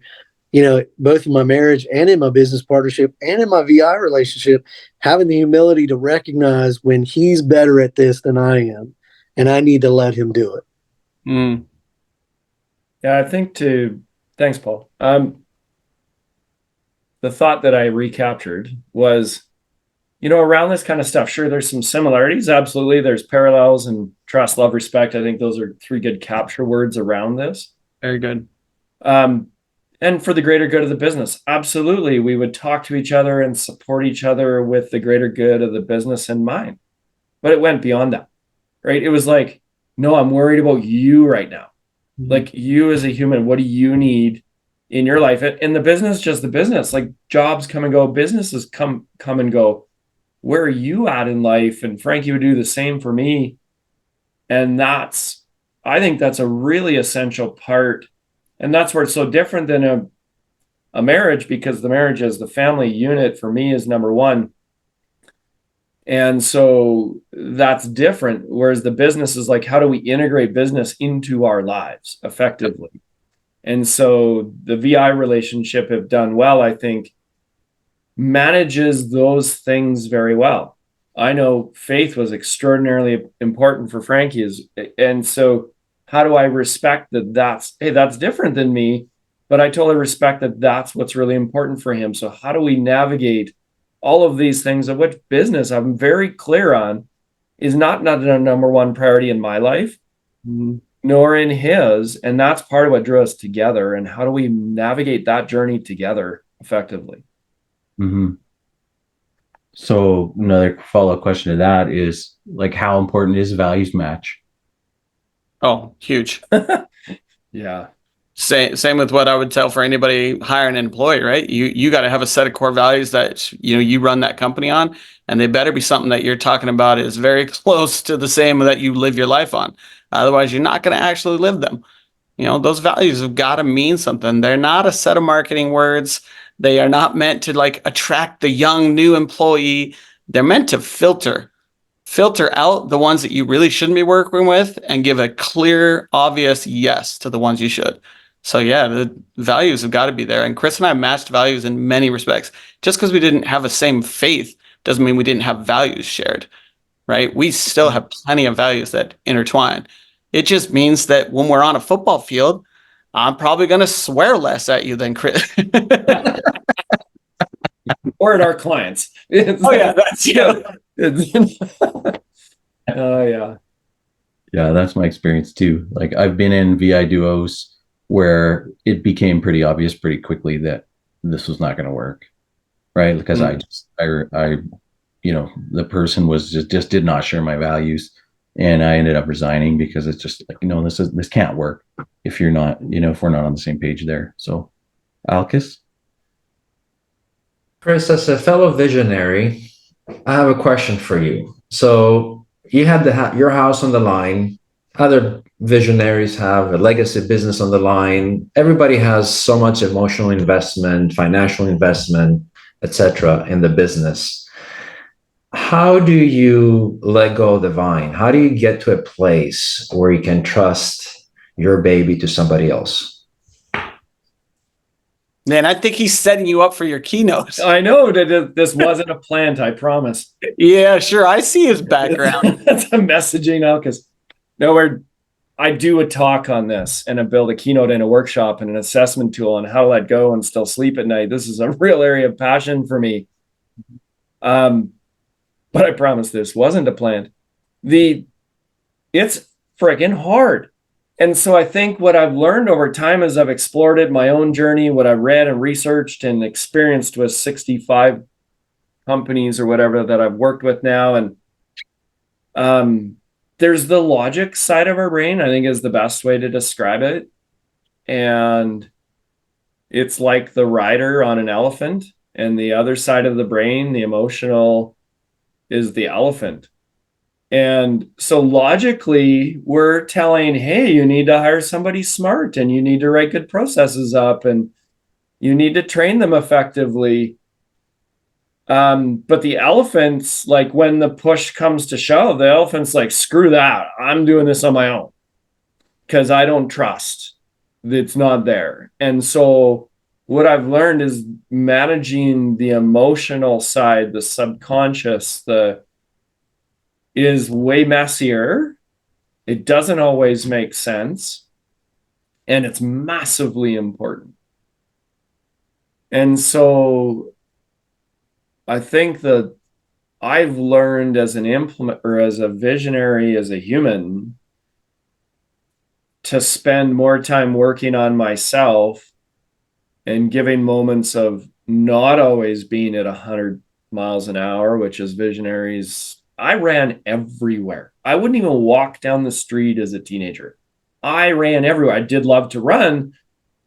both in my marriage and in my business partnership and in my VI relationship, having the humility to recognize when he's better at this than I am, and I need to let him do it. Mm. Yeah, I think thanks, Paul. The thought that I recaptured was, around this kind of stuff, sure, there's some similarities. Absolutely. There's parallels and trust, love, respect. I think those are 3 good capture words around this. Very good. And for the greater good of the business, absolutely. We would talk to each other and support each other with the greater good of the business in mind. But it went beyond that, right? It was like, no, I'm worried about you right now. Mm-hmm. Like, you as a human, what do you need in your life? In the business, just the business, like jobs come and go, businesses come and go. Where are you at in life? And Frankie would do the same for me. And I think that's a really essential part. And that's where it's so different than a marriage, because the marriage as the family unit for me is number one. And so that's different. Whereas the business is like, how do we integrate business into our lives effectively? And so the VI relationship, if done well, I think manages those things very well. I know faith was extraordinarily important for Frankie. And so how do I respect that's different than me, but I totally respect that that's what's really important for him. So how do we navigate all of these things, of which business I'm very clear on is not the number one priority in my life, nor in his. And that's part of what drew us together. And how do we navigate that journey together effectively? Mm-hmm. So another follow-up question to that is, like, how important is values match? Oh, huge. Yeah. Same with what I would tell for anybody hiring an employee, right? You got to have a set of core values that you run that company on, and they better be something that you're talking about is very close to the same that you live your life on. Otherwise, you're not going to actually live them. Those values have got to mean something. They're not a set of marketing words. They are not meant to like attract the young new employee. They're meant to filter out the ones that you really shouldn't be working with and give a clear, obvious yes to the ones you should. So yeah, the values have got to be there. And Chris and I matched values in many respects. Just because we didn't have the same faith doesn't mean we didn't have values shared, right? We still have plenty of values that intertwine. It just means that when we're on a football field, I'm probably going to swear less at you than Chris. Or at our clients. Oh yeah, that's Oh yeah. Yeah, that's my experience too. Like, I've been in VI duos where it became pretty obvious pretty quickly that this was not going to work, right? Because I the person was just did not share my values, and I ended up resigning because it's just like, this can't work if you're not, if we're not on the same page there. So, Alkis? Chris, as a fellow visionary, I have a question for you. So you had your house on the line. Other visionaries have a legacy business on the line. Everybody has so much emotional investment, financial investment, etc., in the business. How do you let go of the vine? How do you get to a place where you can trust your baby to somebody else? Man, I think he's setting you up for your keynote. I know that this wasn't a plant, I promise. Yeah, sure. I see his background. That's a messaging now, because I do a talk on this, and I build a keynote and a workshop and an assessment tool on how to let go and still sleep at night. This is a real area of passion for me. But I promise this wasn't a plant. It's friggin' hard. And so I think what I've learned over time as I've explored it, my own journey, what I've read and researched and experienced with 65 companies or whatever that I've worked with now. And there's the logic side of our brain, I think, is the best way to describe it. And it's like the rider on an elephant, and the other side of the brain, the emotional, is the elephant. And so logically, we're telling, hey, you need to hire somebody smart, and you need to write good processes up, and you need to train them effectively. But the elephants, like, when the push comes to shove, the elephant's like, screw that. I'm doing this on my own because I don't trust. It's not there. And so what I've learned is managing the emotional side, the subconscious, is way messier. It doesn't always make sense, and it's massively important. And so I think that I've learned as an implementer, as a visionary, as a human, to spend more time working on myself and giving moments of not always being at 100 miles an hour, which as visionaries, I ran everywhere. I wouldn't even walk down the street as a teenager. I ran everywhere. I did love to run,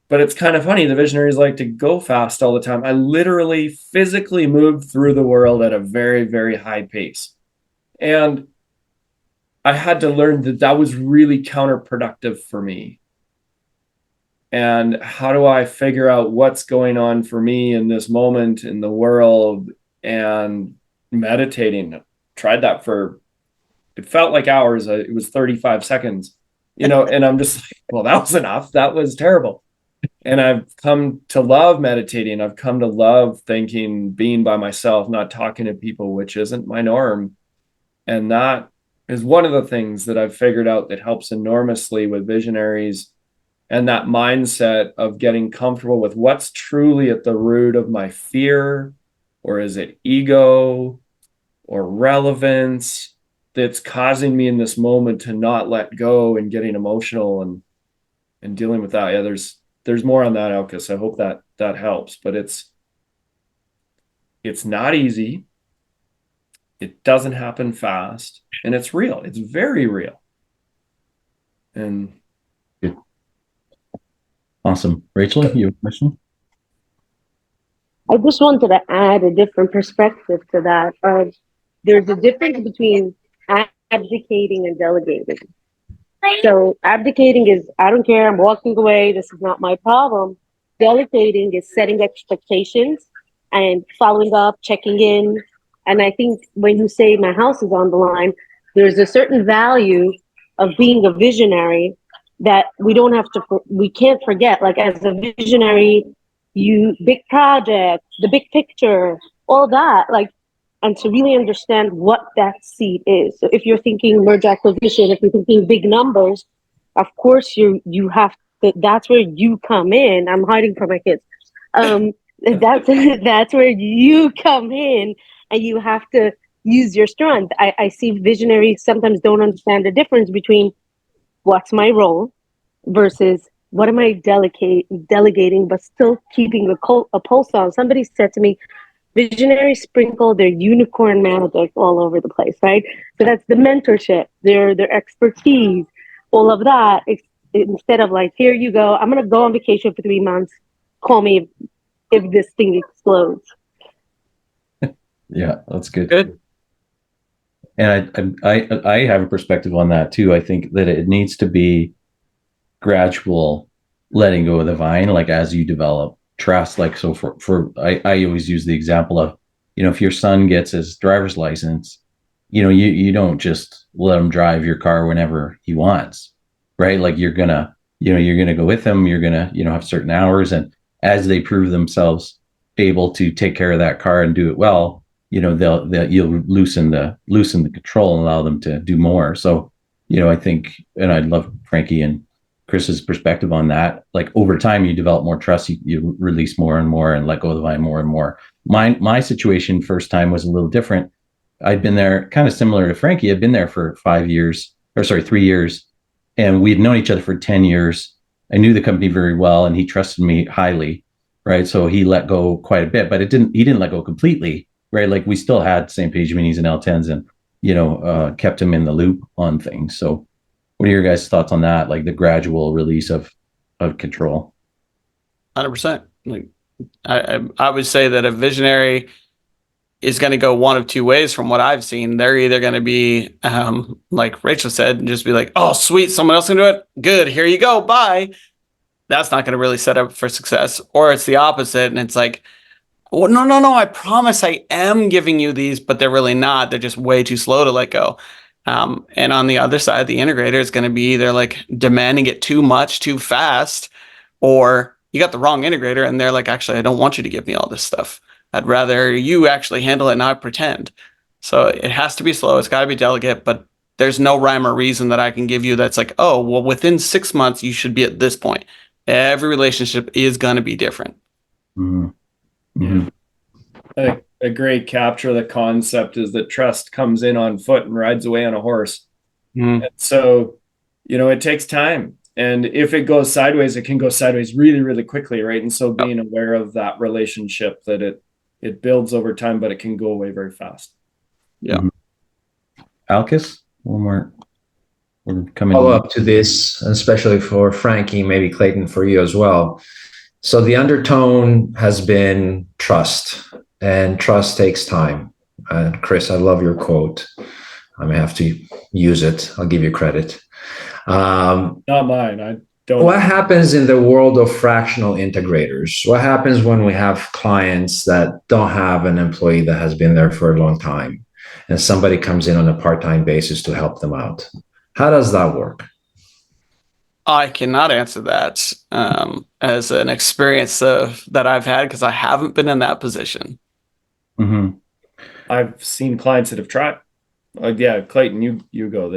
but it's kind of funny. The visionaries like to go fast all the time. I literally physically moved through the world at a very, very high pace. And I had to learn that was really counterproductive for me. And how do I figure out what's going on for me in this moment in the world? And meditating, tried that it felt like hours. It was 35 seconds, and I'm just like, well, that was enough. That was terrible. And I've come to love meditating. I've come to love thinking, being by myself, not talking to people, which isn't my norm. And that is one of the things that I've figured out that helps enormously with visionaries and that mindset of getting comfortable with what's truly at the root of my fear, or is it ego or relevance that's causing me in this moment to not let go and getting emotional and dealing with that. Yeah, there's more on that, Alcus. I hope that helps, but it's not easy. It doesn't happen fast, and it's real. It's very real. And Good. Awesome. Rachel, you have a question? I just wanted to add a different perspective to that. There's a difference between abdicating and delegating. So abdicating is, I don't care, I'm walking away, this is not my problem. Delegating is setting expectations and following up, checking in. And I think when you say my house is on the line, there's a certain value of being a visionary that we can't forget. Like, as a visionary, big project, the big picture, all that, like, and to really understand what that seed is. So if you're thinking merge acquisition, if you're thinking big numbers, of course you have to, that's where you come in. I'm hiding from my kids. That's where you come in, and you have to use your strength. I see visionaries sometimes don't understand the difference between what's my role versus what am I delegating, but still keeping a pulse on. Somebody said to me, visionaries sprinkle their unicorn magic all over the place, right? So that's the mentorship, their expertise, all of that. Instead of like, here you go, I'm going to go on vacation for 3 months. Call me if this thing explodes. Yeah, that's good. Good. And I have a perspective on that too. I think that it needs to be gradual letting go of the vine, like as you develop trust. Like, so I always use the example of, if your son gets his driver's license, you don't just let him drive your car whenever he wants, right? Like, you're gonna go with him, you're gonna, have certain hours, and as they prove themselves able to take care of that car and do it well, you'll loosen the control and allow them to do more. So, I think, and I'd love Frankie and Chris's perspective on that. Like, over time, you develop more trust, you release more and more and let go of the vine more and more. My situation first time was a little different. I'd been there kind of similar to Frankie. I'd been there for 3 years, and we'd known each other for 10 years. I knew the company very well, and he trusted me highly, right? So he let go quite a bit, but he didn't let go completely, right? Like, we still had same page meetings and L10s, and kept him in the loop on things. So what are your guys' thoughts on that? Like, the gradual release of control? 100%. Like, I would say that a visionary is going to go one of two ways from what I've seen. They're either going to be, like Rachel said, and just be like, oh, sweet, someone else can do it. Good, here you go, bye. That's not going to really set up for success. Or it's the opposite, and it's like, oh, no, I promise I am giving you these, but they're really not. They're just way too slow to let go. And on the other side, the integrator is going to be either like demanding it too much, too fast, or you got the wrong integrator and they're like, actually, I don't want you to give me all this stuff. I'd rather you actually handle it and I pretend. So it has to be slow. It's got to be delicate, but there's no rhyme or reason that I can give you that's like, oh, well, within 6 months, you should be at this point. Every relationship is going to be different. Mm-hmm. Mm-hmm. I think a great capture of the concept is that trust comes in on foot and rides away on a horse. Mm. And so, it takes time. And if it goes sideways, it can go sideways really, really quickly, right? And so being aware of that relationship, that it builds over time, but it can go away very fast. Yeah. Mm-hmm. Alcus, one more. We're coming Follow up to this, especially for Frankie, maybe Clayton, for you as well. So the undertone has been trust, and trust takes time. And Chris, I love your quote. I may have to use it. I'll give you credit. Not mine. I don't. What happens in the world of fractional integrators? What happens when we have clients that don't have an employee that has been there for a long time, and somebody comes in on a part-time basis to help them out? How does that work? I cannot answer that as an experience that I've had, because I haven't been in that position. Mm-hmm. I've seen clients that have tried. Yeah, Clayton, you go.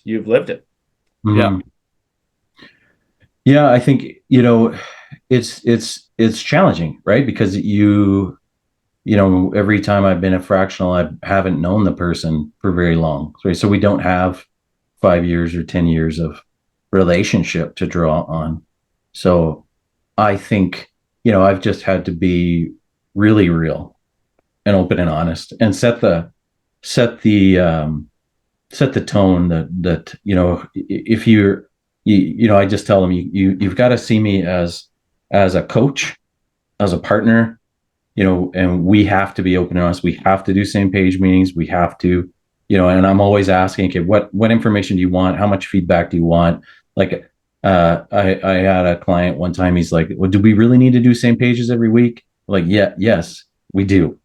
You've lived it. Mm-hmm. Yeah, I think, it's challenging, right? Because every time I've been a fractional, I haven't known the person for very long. So we don't have 5 years or 10 years of relationship to draw on. So I think, I've just had to be really real and open and honest and set the tone that if I just tell them you've got to see me as a coach, as a partner, and we have to be open and honest. We have to do same page meetings. We have to, and I'm always asking, okay, what information do you want? How much feedback do you want? Like, I had a client one time. He's like, well, do we really need to do same pages every week? Like, yes, we do.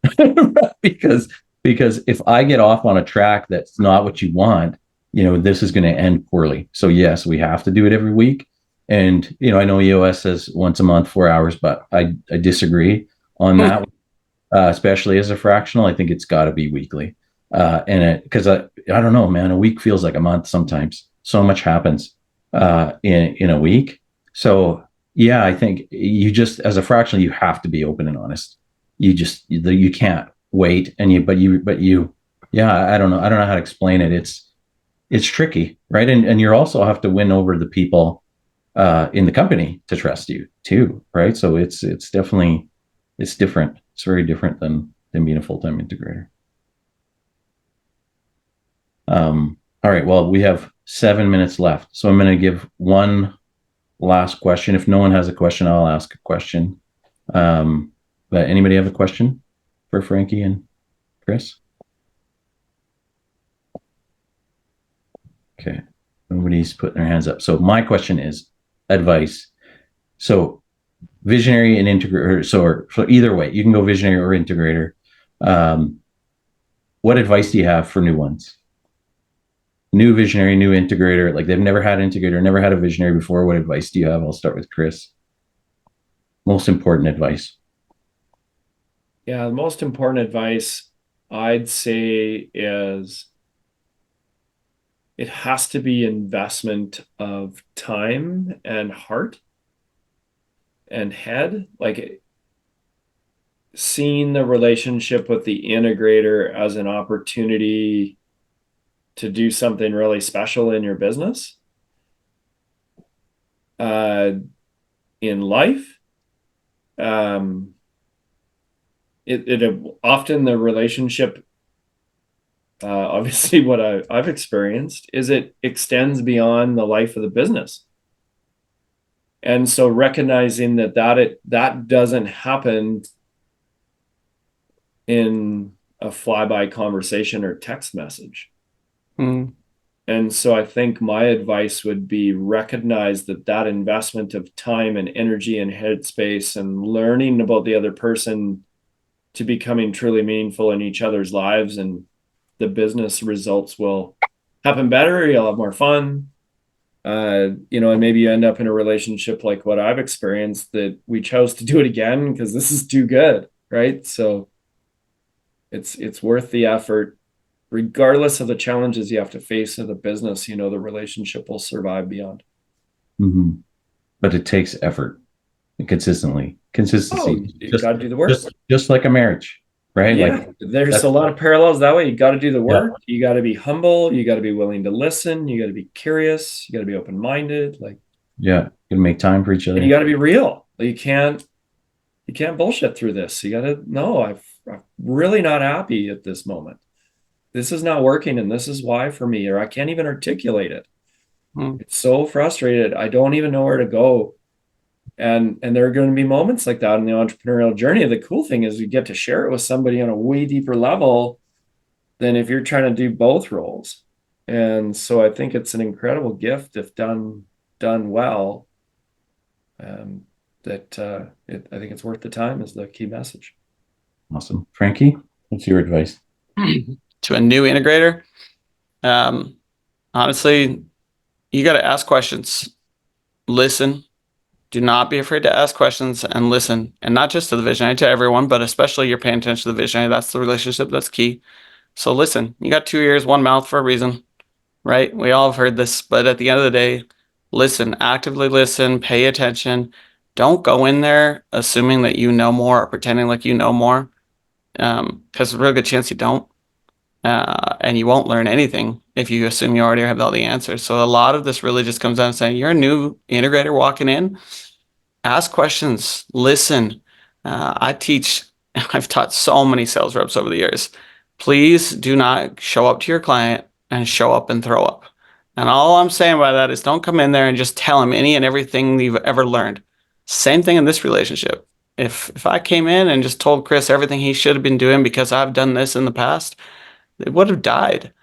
because if I get off on a track that's not what you want, this is going to end poorly. So yes, we have to do it every week. And, I know EOS says once a month, 4 hours, but I disagree on that, especially as a fractional. I think it's got to be weekly. Because I don't know, man, a week feels like a month sometimes. So much happens in a week. So yeah, I think you just, as a fractional, you have to be open and honest. You can't wait. And yeah, I don't know how to explain it. It's tricky, right? And you also have to win over the people in the company to trust you too, right? So it's definitely, it's different. It's very different than being a full-time integrator. All right, well, we have 7 minutes left. So I'm going to give one last question. If no one has a question, I'll ask a question. But anybody have a question for Frankie and Chris? Okay, nobody's putting their hands up. So my question is advice. So visionary and integrator. So either way, you can go visionary or integrator. What advice do you have for new ones? New visionary, new integrator, like they've never had an integrator, never had a visionary before. What advice do you have? I'll start with Chris. Most important advice. Yeah, the most important advice I'd say is it has to be investment of time and heart and head. Like seeing the relationship with the integrator as an opportunity to do something really special in your business, in life. It often the relationship, obviously what I've experienced is it extends beyond the life of the business. And so recognizing that doesn't happen in a flyby conversation or text message. And so I think my advice would be recognize that investment of time and energy and headspace and learning about the other person to becoming truly meaningful in each other's lives, and the business results will happen better. You'll have more fun, and maybe you end up in a relationship like what I've experienced, that we chose to do it again because this is too good, right? So it's worth the effort. Regardless of the challenges you have to face in the business, the relationship will survive beyond. Mm-hmm. But it takes effort and consistency. You got to do the work. Just like a marriage, right? Yeah, like there's a lot of parallels that way. You got to do the work. Yeah. You got to be humble. You got to be willing to listen. You got to be curious. You got to be open-minded. You can make time for each other. And you got to be real. You can't bullshit through this. You got to know, I'm really not happy at this moment. This is not working, and this is why for me, or I can't even articulate it. It's so frustrated. I don't even know where to go. And there are going to be moments like that in the entrepreneurial journey. The cool thing is you get to share it with somebody on a way deeper level than if you're trying to do both roles. And so I think it's an incredible gift if done well. I think it's worth the time is the key message. Awesome. Frankie, what's your advice? To a new integrator, honestly, you got to ask questions, listen. Do not be afraid to ask questions and listen, and not just to the visionary, to everyone, but especially you're paying attention to the visionary. That's the relationship that's key. So listen, you got 2 ears, one mouth for a reason, right? We all have heard this, but at the end of the day, listen, actively listen, pay attention. Don't go in there assuming that you know more or pretending like you know more, because there's a real good chance you don't. And you won't learn anything if you assume you already have all the answers. So a lot of this really just comes down to saying you're a new integrator walking in, ask questions, listen. I've taught so many sales reps over the years. Please do not show up to your client and show up and throw up. And all I'm saying by that is don't come in there and just tell him any and everything you've ever learned. Same thing in this relationship. If I came in and just told Chris everything he should have been doing because I've done this in the past, it would have died.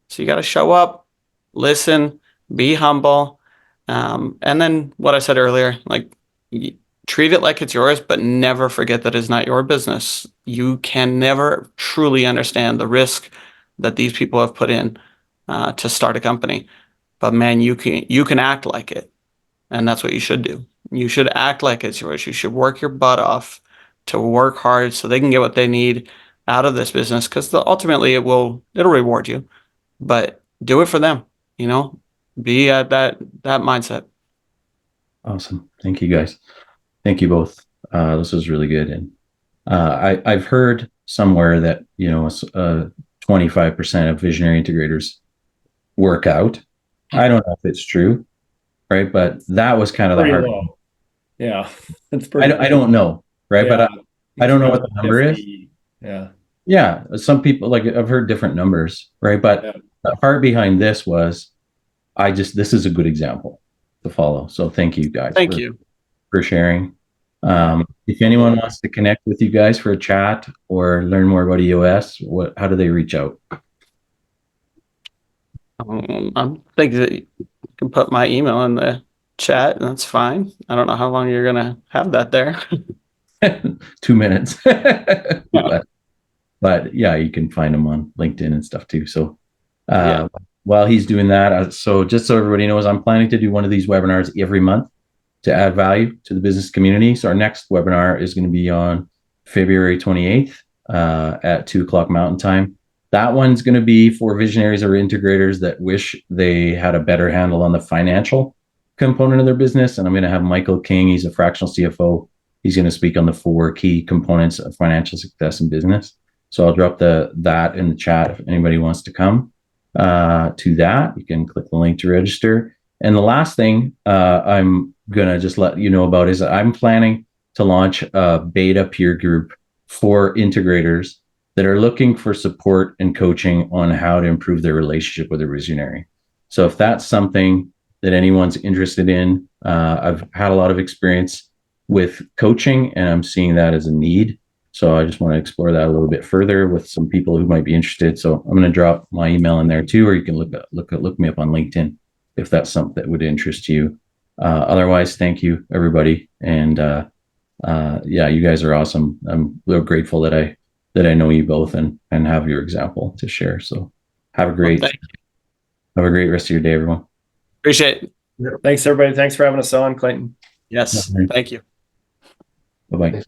So you got to show up, listen, be humble. And then what I said earlier, like treat it like it's yours, but never forget that it's not your business. You can never truly understand the risk that these people have put in to start a company. But man, you can act like it. And that's what you should do. You should act like it's yours. You should work your butt off to work hard so they can get what they need out of this business, because ultimately it'll reward you. But do it for them, be at that mindset. Awesome. Thank you, guys. Thank you both. This was really good. And I've heard somewhere that 25% of visionary integrators work out. I don't know if it's true, right? But that was kind of the hard. Low. Yeah, it's pretty. I don't know, right? Yeah. But I don't know what the number is. Yeah. Yeah, some people, like, I've heard different numbers, right? But the heart behind this was, this is a good example to follow. So thank you guys. Thank you for sharing. If anyone wants to connect with you guys for a chat or learn more about EOS, how do they reach out? I think that you can put my email in the chat, and that's fine. I don't know how long you're gonna have that there. 2 minutes. But yeah, you can find them on LinkedIn and stuff too. So while he's doing that, so just so everybody knows, I'm planning to do one of these webinars every month to add value to the business community. So our next webinar is going to be on February 28th at 2:00 Mountain Time. That one's going to be for visionaries or integrators that wish they had a better handle on the financial component of their business. And I'm going to have Michael King. He's a fractional CFO. He's going to speak on the 4 key components of financial success in business. So I'll drop that in the chat if anybody wants to come to that. You can click the link to register. And the last thing I'm going to just let you know about is that I'm planning to launch a beta peer group for integrators that are looking for support and coaching on how to improve their relationship with a visionary. So if that's something that anyone's interested in, I've had a lot of experience with coaching, and I'm seeing that as a need. So I just want to explore that a little bit further with some people who might be interested. So I'm going to drop my email in there too, or you can look me up on LinkedIn if that's something that would interest you. Otherwise, thank you, everybody. And you guys are awesome. I'm real grateful that I know you both and have your example to share. So have a great rest of your day, everyone. Appreciate it. Thanks, everybody. Thanks for having us on, Clayton. Yes. Thank you. Bye-bye.